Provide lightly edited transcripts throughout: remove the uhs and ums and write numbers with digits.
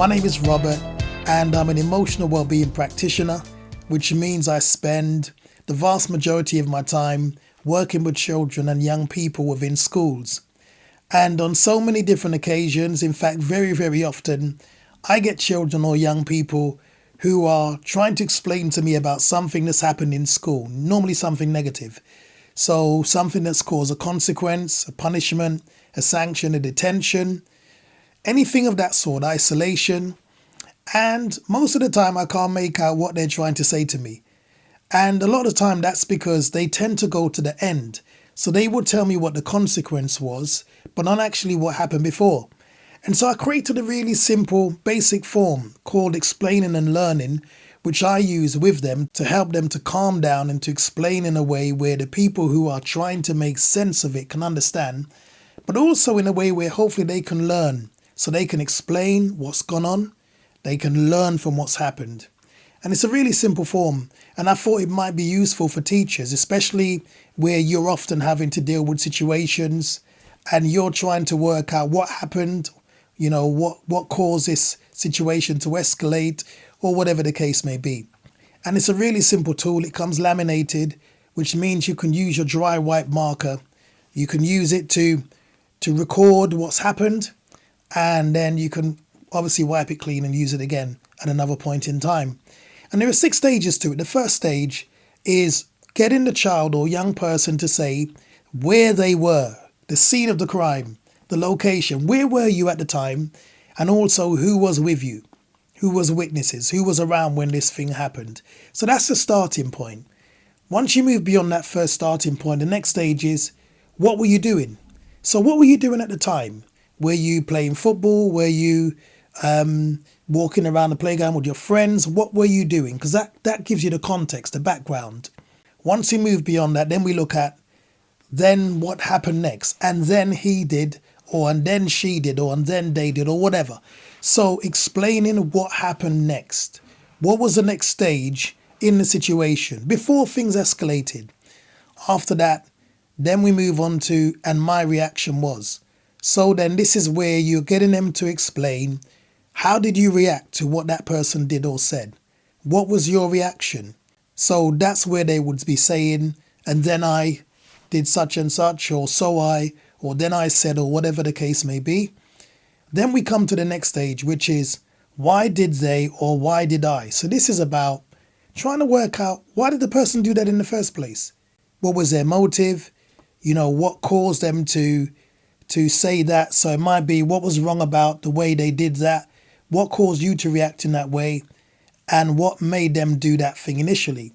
My name is Robert and I'm an emotional well-being practitioner, which means I spend the vast majority of my time working with children and young people within schools. And on so many different occasions, in fact, very, very often, I get children or young people who are trying to explain to me about something that's happened in school, normally something negative. So something that's caused a consequence, a punishment, a sanction, a detention, anything of that sort, isolation. And most of the time I can't make out what they're trying to say to me. And a lot of the time that's because they tend to go to the end. So they would tell me what the consequence was, but not actually what happened before. And so I created a really simple basic form called explaining and learning, which I use with them to help them to calm down and to explain in a way where the people who are trying to make sense of it can understand, but also in a way where hopefully they can learn, so they can explain what's gone on, they can learn from what's happened. And it's a really simple form, and I thought it might be useful for teachers, especially where you're often having to deal with situations and you're trying to work out what happened, what caused this situation to escalate, or whatever the case may be. And it's a really simple tool. It comes laminated, which means you can use your dry white marker. You can use it to record what's happened, and then you can obviously wipe it clean and use it again at another point in time. And there are 6 stages to it. The first stage is getting the child or young person to say where they were, the scene of the crime, the location, where were you at the time, and also who was with you, who was witnesses, who was around when this thing happened. So that's the starting point. Once you move beyond that first starting point, the next stage is, what were you doing? So what were you doing at the time? Were you playing football? Were you walking around the playground with your friends? What were you doing? Because that gives you the context, the background. Once we move beyond that, then we look at then what happened next, and then he did, or and then she did, or and then they did, or whatever. So explaining what happened next. What was the next stage in the situation before things escalated? After that, then we move on to, and my reaction was. So then this is where you're getting them to explain, how did you react to what that person did or said? What was your reaction? So that's where they would be saying, and then I did such and such, or so I, or then I said, or whatever the case may be. Then we come to the next stage, which is, why did they, or why did I? So this is about trying to work out, why did the person do that in the first place? What was their motive? What caused them to say that? So it might be, what was wrong about the way they did that? What caused you to react in that way? And what made them do that thing initially?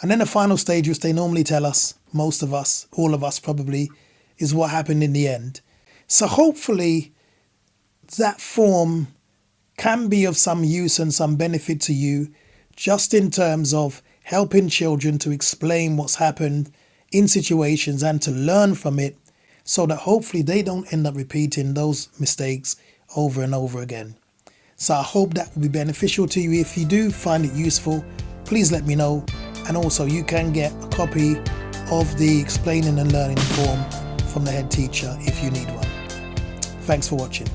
And then the final stage, which they normally tell us, most of us, all of us probably, is what happened in the end. So hopefully that form can be of some use and some benefit to you, just in terms of helping children to explain what's happened in situations and to learn from it, so that hopefully they don't end up repeating those mistakes over and over again. So I hope that will be beneficial to you. If you do find it useful, please let me know. And also you can get a copy of the explaining and learning form from the head teacher if you need one. Thanks for watching.